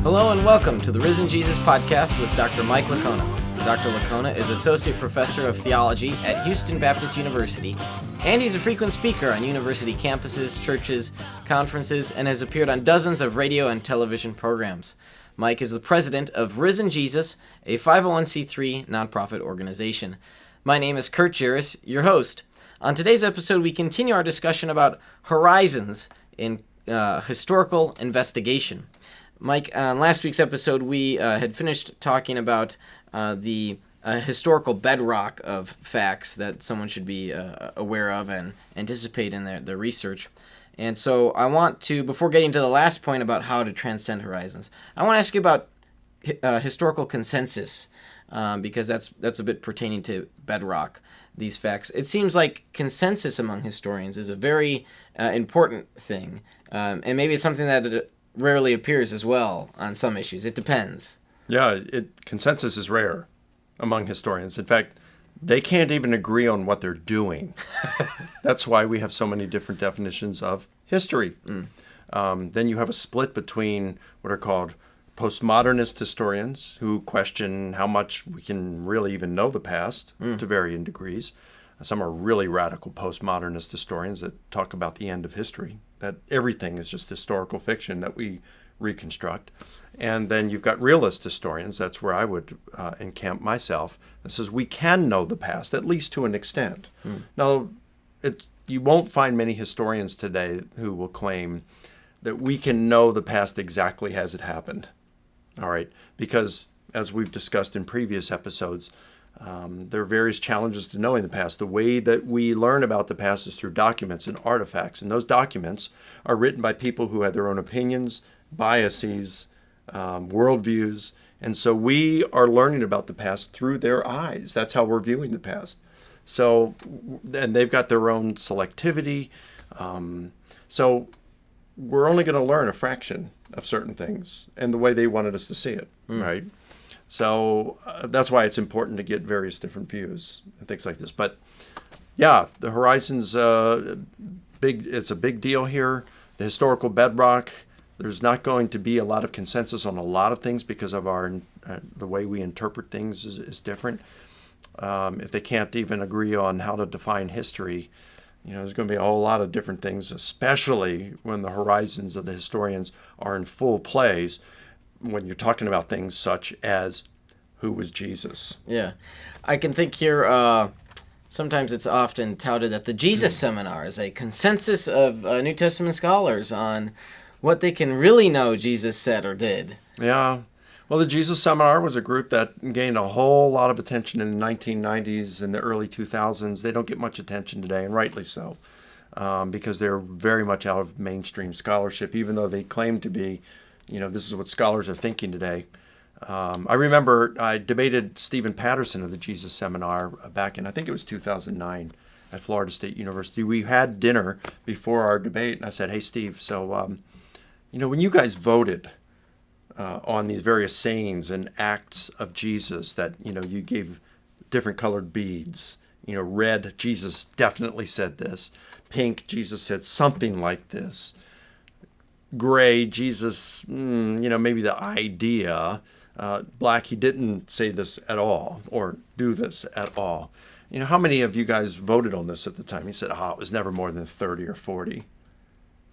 Hello and welcome to the Risen Jesus Podcast with Dr. Mike Licona. Dr. Licona is Associate Professor of Theology at Houston Baptist University, and he's a frequent speaker on university campuses, churches, conferences, and has appeared on dozens of radio and television programs. Mike is the president of Risen Jesus, a 501c3 nonprofit organization. My name is Kurt Juris, your host. On today's episode, we continue our discussion about horizons in historical investigation. Mike, on last week's episode, we had finished talking about the historical bedrock of facts that someone should be aware of and anticipate in their research. And so I want to, before getting to the last point about how to transcend horizons, I want to ask you about historical consensus, because that's a bit pertaining to bedrock, these facts. It seems like consensus among historians is a very important thing, and maybe it's something that rarely appears as well on some issues. It depends. Yeah, consensus is rare among historians. In fact, they can't even agree on what they're doing. That's why we have so many different definitions of history. Then you have a split between what are called postmodernist historians, who question how much we can really even know the past to varying degrees. Some are really radical postmodernist historians that talk about the end of history, that everything is just historical fiction that we reconstruct. And then you've got realist historians, that's where I would encamp myself, that says we can know the past, at least to an extent. Now, you won't find many historians today who will claim that we can know the past exactly as it happened. All right, because as we've discussed in previous episodes, there are various challenges to knowing the past. The way that we learn about the past is through documents and artifacts, and those documents are written by people who have their own opinions, biases, worldviews, and so we are learning about the past through their eyes. That's how we're viewing the past. So, and they've got their own selectivity. So we're only going to learn a fraction of certain things and the way they wanted us to see it, right? So that's why it's important to get various different views and things like this. But yeah, the horizon's big. It's a big deal here. The historical bedrock. There's not going to be a lot of consensus on a lot of things because of the way we interpret things is different. If they can't even agree on how to define history, there's going to be a whole lot of different things, especially when the horizons of the historians are in full plays. When you're talking about things such as who was Jesus. Yeah. I can think here, sometimes it's often touted that the Jesus Seminar is a consensus of New Testament scholars on what they can really know Jesus said or did. Yeah. Well, the Jesus Seminar was a group that gained a whole lot of attention in the 1990s and the early 2000s. They don't get much attention today, and rightly so, because they're very much out of mainstream scholarship, even though they claim to be. This is what scholars are thinking today. I remember I debated Stephen Patterson of the Jesus Seminar back in, I think it was 2009 at Florida State University. We had dinner before our debate, and I said, hey, Steve, so, when you guys voted on these various sayings and acts of Jesus that, you gave different colored beads, red, Jesus definitely said this. Pink, Jesus said something like this. Gray, Jesus, maybe the idea. Black, he didn't say this at all or do this at all. How many of you guys voted on this at the time? He said, it was never more than 30 or 40.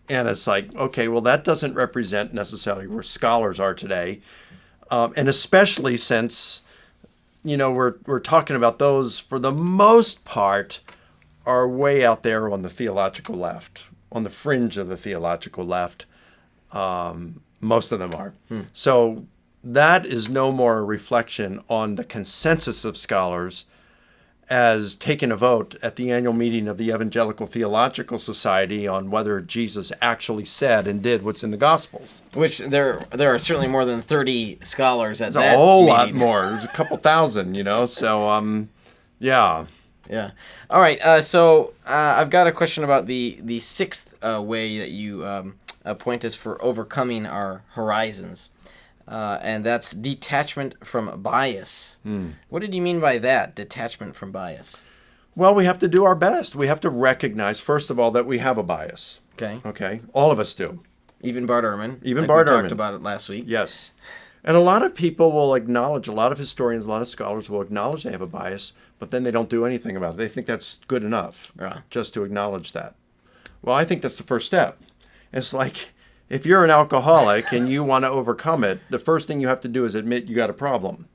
And it's like, okay, well, that doesn't represent necessarily where scholars are today. And especially since, we're talking about those, for the most part, are way out there on the theological left, on the fringe of the theological left. Most of them are. So that is no more a reflection on the consensus of scholars as taking a vote at the annual meeting of the Evangelical Theological Society on whether Jesus actually said and did what's in the Gospels. Which there are certainly more than 30 scholars at that meeting. A whole meeting. lot more. There's a couple thousand, so yeah. Yeah. All right. So I've got a question about the sixth way that you point us for overcoming our horizons, and that's detachment from bias. What did you mean by that, detachment from bias? Well, we have to do our best. We have to recognize, first of all, that we have a bias. Okay. Okay. All of us do. Even Bart Ehrman. Even like Bart we Ehrman. talked about it last week. Yes. And a lot of people will acknowledge, a lot of historians, a lot of scholars will acknowledge they have a bias, but then they don't do anything about it. They think that's good enough just to acknowledge that. Well, I think that's the first step. It's like if you're an alcoholic and you want to overcome it, the first thing you have to do is admit you got a problem.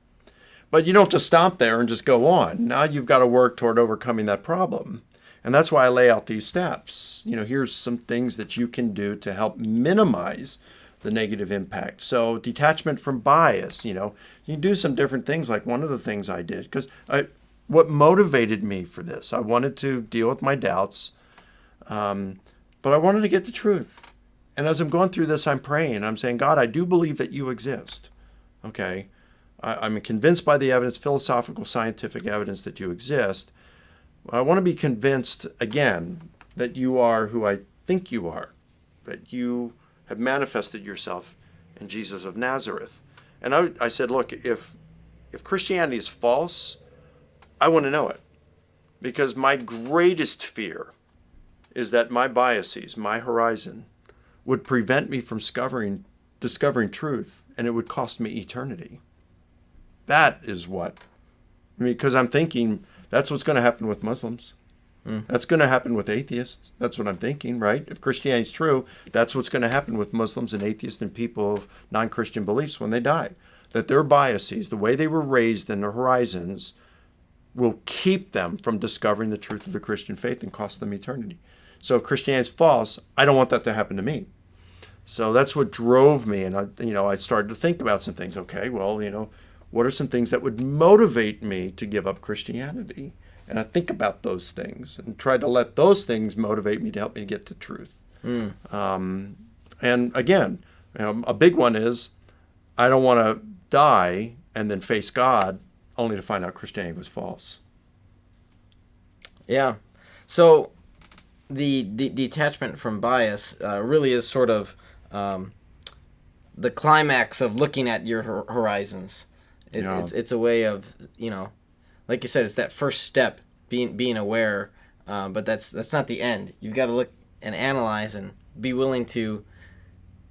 But you don't just stop there and just go on. Now you've got to work toward overcoming that problem. And that's why I lay out these steps. Here's some things that you can do to help minimize the negative impact. So detachment from bias, you do some different things. Like one of the things I did, because what motivated me for this, I wanted to deal with my doubts, but I wanted to get the truth. And as I'm going through this, I'm praying. I'm saying, God, I do believe that you exist. Okay. I'm convinced by the evidence, philosophical, scientific evidence that you exist. I want to be convinced again that you are who I think you are, that you have manifested yourself in Jesus of Nazareth. And I said, look, if Christianity is false, I want to know it. Because my greatest fear is that my biases, my horizon, would prevent me from discovering truth, and it would cost me eternity. That is what, because I'm thinking that's what's going to happen with Muslims. That's going to happen with atheists. That's what I'm thinking, right? If Christianity is true, that's what's going to happen with Muslims and atheists and people of non-Christian beliefs when they die. That their biases, the way they were raised and their horizons, will keep them from discovering the truth of the Christian faith and cost them eternity. So if Christianity is false, I don't want that to happen to me. So that's what drove me, and I started to think about some things. Okay, well, what are some things that would motivate me to give up Christianity? And I think about those things and try to let those things motivate me to help me get to truth. And again, a big one is I don't want to die and then face God only to find out Christianity was false. Yeah. So the detachment from bias really is sort of the climax of looking at your horizons. It's a way of, like you said, it's that first step, being aware, but that's not the end. You've got to look and analyze and be willing to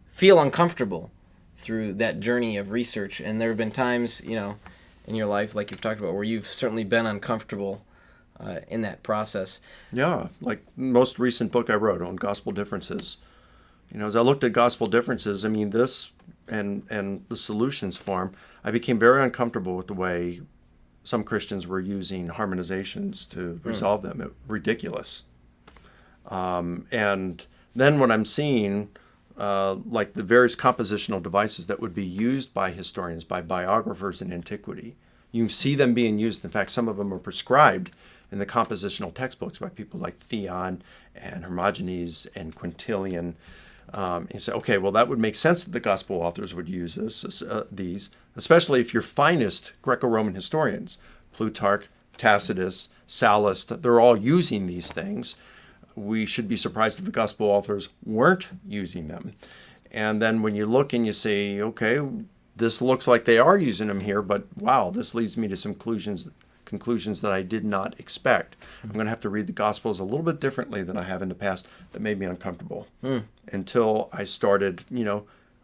feel uncomfortable through that journey of research. And there have been times, in your life, like you've talked about, where you've certainly been uncomfortable in that process. Yeah, like the most recent book I wrote on gospel differences. As I looked at gospel differences, this and the solutions form, I became very uncomfortable with the way some Christians were using harmonizations to resolve them. It was ridiculous. And then what I'm seeing, like the various compositional devices that would be used by historians, by biographers in antiquity, you see them being used. In fact, some of them are prescribed in the compositional textbooks by people like Theon and Hermogenes and Quintilian. You say, okay, well, that would make sense that the gospel authors would use these, especially if your finest Greco-Roman historians, Plutarch, Tacitus, Sallust, they're all using these things. We should be surprised if the gospel authors weren't using them. And then when you look and you say, okay, this looks like they are using them here, but wow, this leads me to some conclusions that I did not expect. I'm going to have to read the Gospels a little bit differently than I have in the past. That made me uncomfortable until I started,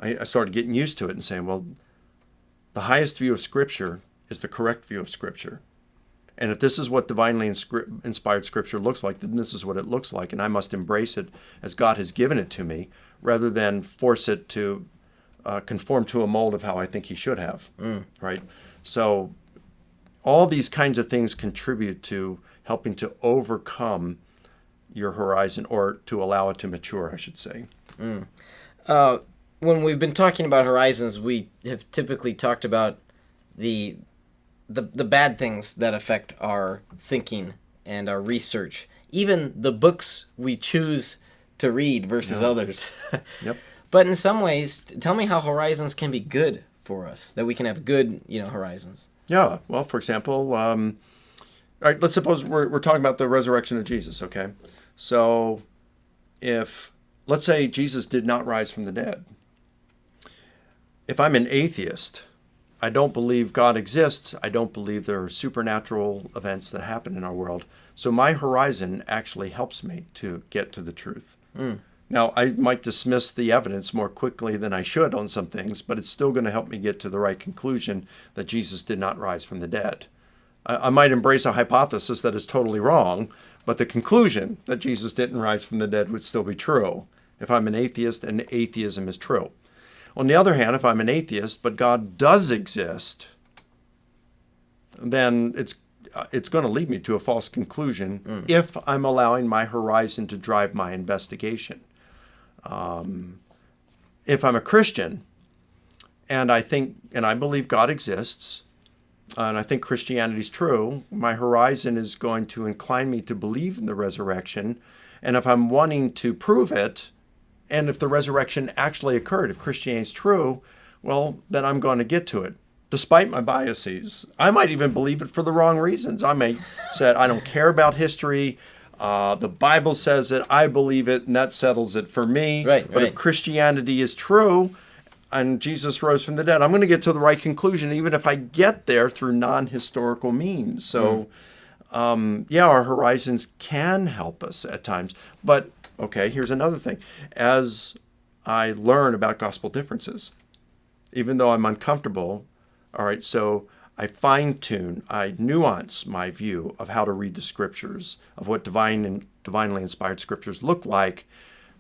I started getting used to it and saying, well, the highest view of Scripture is the correct view of Scripture. And if this is what divinely inspired Scripture looks like, then this is what it looks like, and I must embrace it as God has given it to me, rather than force it to conform to a mold of how I think He should have, right? So all these kinds of things contribute to helping to overcome your horizon, or to allow it to mature, I should say. When we've been talking about horizons, we have typically talked about the bad things that affect our thinking and our research, even the books we choose to read versus others. Yep. But in some ways, tell me how horizons can be good for us, that we can have good, horizons. Yeah. Well, for example, all right, let's suppose we're talking about the resurrection of Jesus, okay? So let's say Jesus did not rise from the dead. If I'm an atheist, I don't believe God exists. I don't believe there are supernatural events that happen in our world. So my horizon actually helps me to get to the truth. Now, I might dismiss the evidence more quickly than I should on some things, but it's still going to help me get to the right conclusion that Jesus did not rise from the dead. I might embrace a hypothesis that is totally wrong, but the conclusion that Jesus didn't rise from the dead would still be true if I'm an atheist and atheism is true. On the other hand, if I'm an atheist, but God does exist, then it's going to lead me to a false conclusion if I'm allowing my horizon to drive my investigation. If I'm a Christian and I believe God exists, and I think Christianity is true, my horizon is going to incline me to believe in the resurrection. And if I'm wanting to prove it, and if the resurrection actually occurred, if Christianity is true, well, then I'm going to get to it, despite my biases. I might even believe it for the wrong reasons. I may say, I don't care about history. The Bible says it. I believe it, and that settles it for me. But if Christianity is true, and Jesus rose from the dead, I'm going to get to the right conclusion, even if I get there through non-historical means. So, our horizons can help us at times. But, okay, here's another thing. As I learn about gospel differences, even though I'm uncomfortable, all right, so I fine-tune, I nuance my view of how to read the scriptures, of what divinely inspired scriptures look like,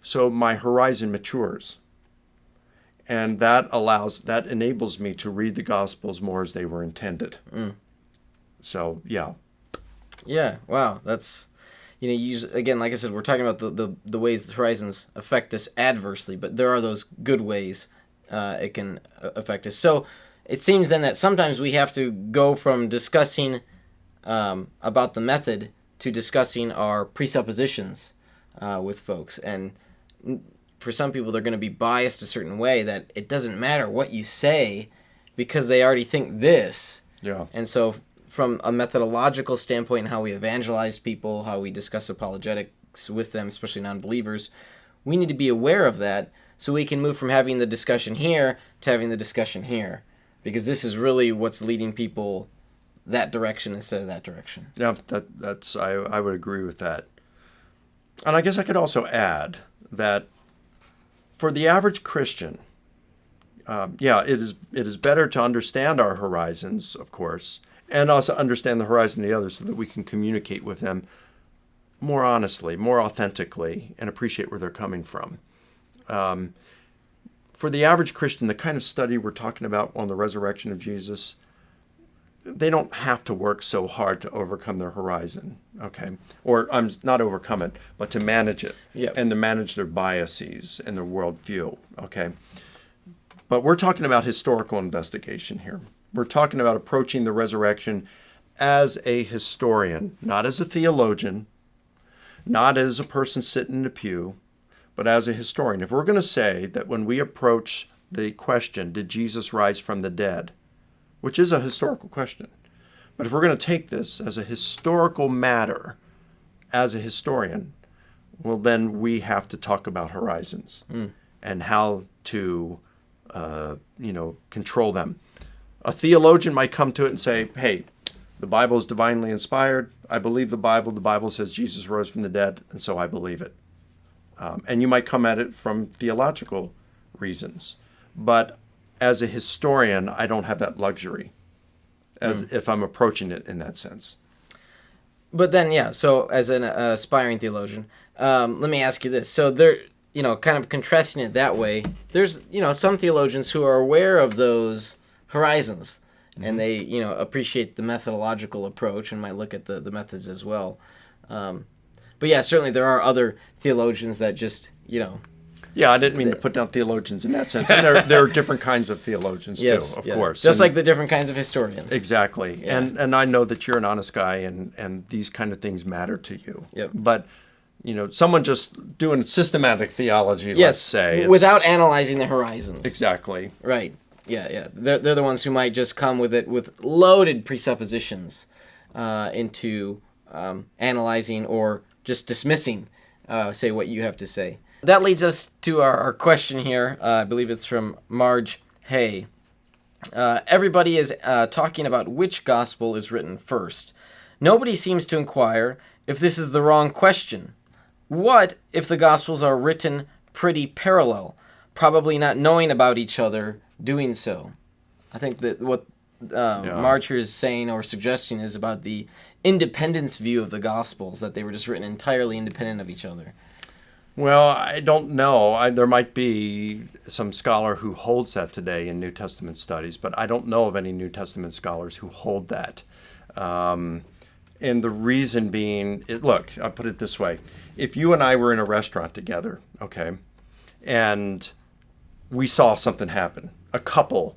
so my horizon matures. And that enables me to read the Gospels more as they were intended. So, yeah. Yeah, wow. That's, again, like I said, we're talking about the ways horizons affect us adversely, but there are those good ways it can affect us. So it seems then that sometimes we have to go from discussing about the method to discussing our presuppositions with folks. And for some people, they're going to be biased a certain way that it doesn't matter what you say because they already think this. Yeah. And so from a methodological standpoint, how we evangelize people, how we discuss apologetics with them, especially non-believers, we need to be aware of that so we can move from having the discussion here to having the discussion here, because this is really what's leading people that direction instead of that direction. Yeah, I would agree with that. And I guess I could also add that for the average Christian, it is better to understand our horizons, of course, and also understand the horizon of the others so that we can communicate with them more honestly, more authentically, and appreciate where they're coming from. For the average Christian, the kind of study we're talking about on the resurrection of Jesus, they don't have to work so hard to overcome their horizon, okay? Or not overcome it, but to manage it, and to manage their biases and their worldview, okay? But we're talking about historical investigation here. We're talking about approaching the resurrection as a historian, not as a theologian, not as a person sitting in a pew, but as a historian. If we're going to say that when we approach the question, did Jesus rise from the dead, which is a historical question, but if we're going to take this as a historical matter, as a historian, well, then we have to talk about horizons and how to, control them. A theologian might come to it and say, hey, the Bible is divinely inspired. I believe the Bible. The Bible says Jesus rose from the dead, and so I believe it. And you might come at it from theological reasons. But as a historian, I don't have that luxury if I'm approaching it in that sense. But then, so as an aspiring theologian, let me ask you this. So there, kind of contrasting it that way, there's, some theologians who are aware of those horizons, and they, appreciate the methodological approach and might look at the methods as well. But yeah, certainly there are other theologians that just, Yeah, I didn't mean to put down theologians in that sense. And there are different kinds of theologians too, of course. Just like the different kinds of historians. Exactly. Yeah. And I know that you're an honest guy and these kind of things matter to you. Yep. But, someone just doing systematic theology, let's say. Without analyzing the horizons. Exactly. Right. Yeah. They're the ones who might just come with it with loaded presuppositions into analyzing or just dismissing, say, what you have to say. That leads us to our question here. I believe it's from Marge Hay. Everybody is talking about which gospel is written first. Nobody seems to inquire if this is the wrong question. What if the gospels are written pretty parallel, probably not knowing about each other doing so. I think that what Marcher is saying or suggesting is about the independence view of the Gospels, that they were just written entirely independent of each other. Well, I don't know. There might be some scholar who holds that today in New Testament studies, but I don't know of any New Testament scholars who hold that. And the reason being, look, I'll put it this way. If you and I were in a restaurant together, okay, and we saw something happen, a couple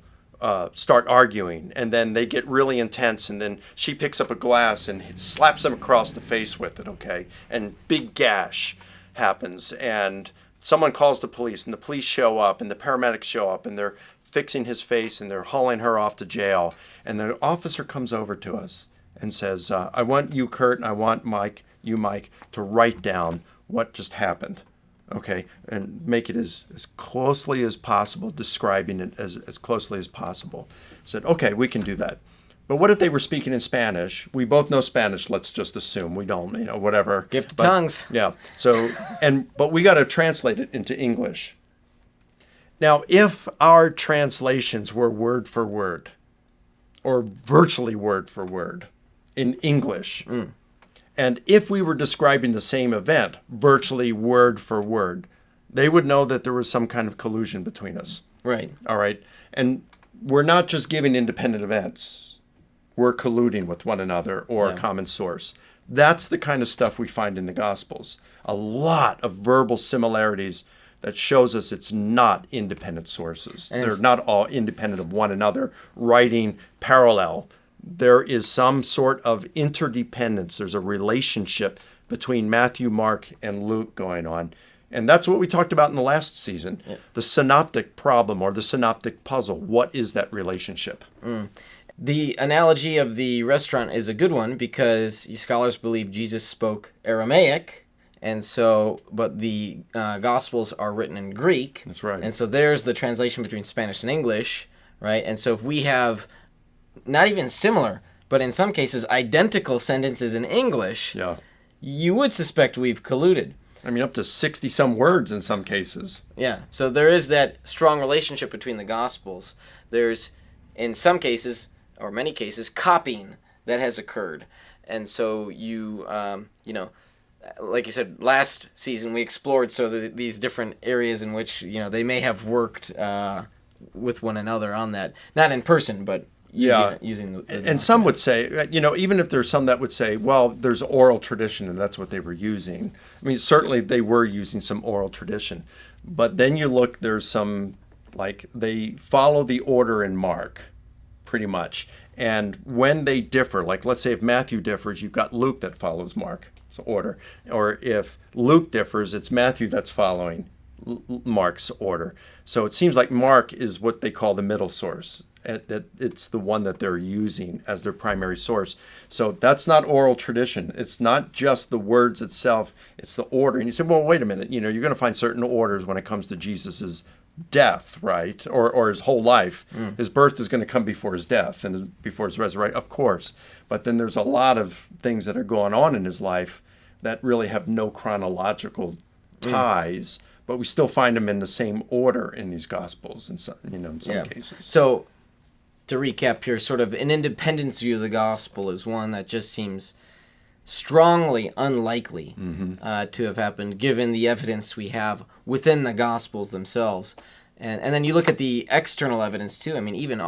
start arguing, and then they get really intense, and then she picks up a glass and slaps him across the face with it, okay, and big gash happens, and someone calls the police, and the police show up, and the paramedics show up, and they're fixing his face, and they're hauling her off to jail, and the officer comes over to us and says, I want you, Kurt, and I want Mike, to write down what just happened, okay, and make it as closely as possible, describing it as closely as possible. I said, okay, we can do that. But what if they were speaking in Spanish? We both know Spanish, let's just assume. We don't, whatever. Gift of tongues. Yeah. So, but we got to translate it into English. Now, if our translations were word for word, or virtually word for word, in English, and if we were describing the same event, virtually word for word, they would know that there was some kind of collusion between us. Right. All right. And we're not just giving independent events. We're colluding with one another or a common source. That's the kind of stuff we find in the Gospels. A lot of verbal similarities that shows us it's not independent sources. They're not all independent of one another, writing parallel. There is some sort of interdependence. There's a relationship between Matthew, Mark, and Luke going on. And that's what we talked about in the last season, the synoptic problem or the synoptic puzzle. What is that relationship? The analogy of the restaurant is a good one because scholars believe Jesus spoke Aramaic, and so, but the Gospels are written in Greek. That's right. And so there's the translation between Spanish and English, right? And so if we have not even similar, but in some cases identical sentences in English, you would suspect we've colluded. I mean, up to 60-some words in some cases. Yeah, so there is that strong relationship between the Gospels. There's, in some cases, or many cases, copying that has occurred. And so you like you said, last season we explored these different areas in which, they may have worked with one another on that. Not in person, but using the and some would say, even if there's some that would say, well, there's oral tradition and that's what they were using. I mean, certainly they were using some oral tradition. But then you look, there's some, like, they follow the order in Mark, pretty much. And when they differ, like let's say if Matthew differs, you've got Luke that follows Mark's order. Or if Luke differs, it's Matthew that's following Mark's order. So it seems like Mark is what they call the middle source. It's the one that they're using as their primary source. So that's not oral tradition. It's not just the words itself, it's the order. And you say, well, wait a minute, you're going to find certain orders when it comes to Jesus's death, right? Or his whole life. His birth is going to come before his death and before his resurrection, of course. But then there's a lot of things that are going on in his life that really have no chronological ties, but we still find them in the same order in these Gospels in some cases. So to recap here, sort of an independence view of the Gospel is one that just seems strongly unlikely to have happened, given the evidence we have within the Gospels themselves. And then you look at the external evidence, too. I mean, even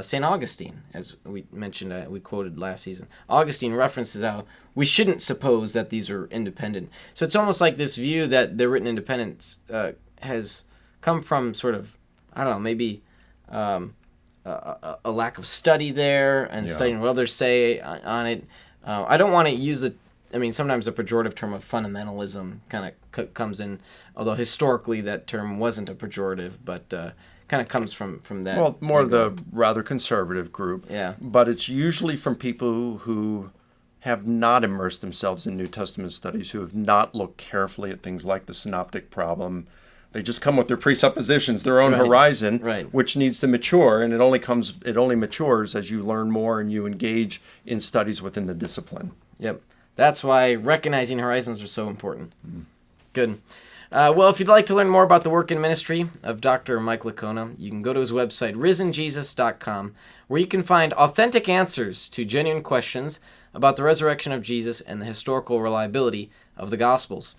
St. Augustine, as we mentioned, we quoted last season, Augustine references how we shouldn't suppose that these are independent. So it's almost like this view that they're written independence has come from sort of, I don't know, maybe a lack of study there and studying what others say on it. I don't want to use sometimes the pejorative term of fundamentalism kind of comes in, although historically that term wasn't a pejorative, but kind of comes from that. Well, more of the rather conservative group. Yeah. But it's usually from people who have not immersed themselves in New Testament studies, who have not looked carefully at things like the synoptic problem. They just come with their presuppositions, their own horizon, which needs to mature, and it only matures as you learn more and you engage in studies within the discipline. Yep. That's why recognizing horizons are so important. Good. Well, if you'd like to learn more about the work and ministry of Dr. Mike Licona, you can go to his website, risenjesus.com, where you can find authentic answers to genuine questions about the resurrection of Jesus and the historical reliability of the Gospels.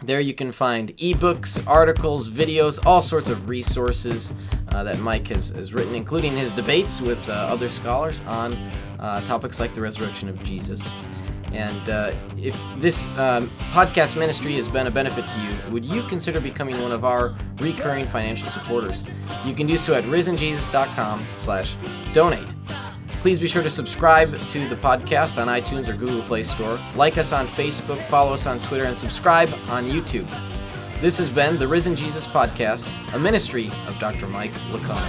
There you can find ebooks, articles, videos, all sorts of resources that Mike has written, including his debates with other scholars on topics like the resurrection of Jesus. And if this podcast ministry has been a benefit to you, would you consider becoming one of our recurring financial supporters? You can do so at risenjesus.com/donate. Please be sure to subscribe to the podcast on iTunes or Google Play Store. Like us on Facebook, follow us on Twitter, and subscribe on YouTube. This has been the Risen Jesus Podcast, a ministry of Dr. Mike Licona.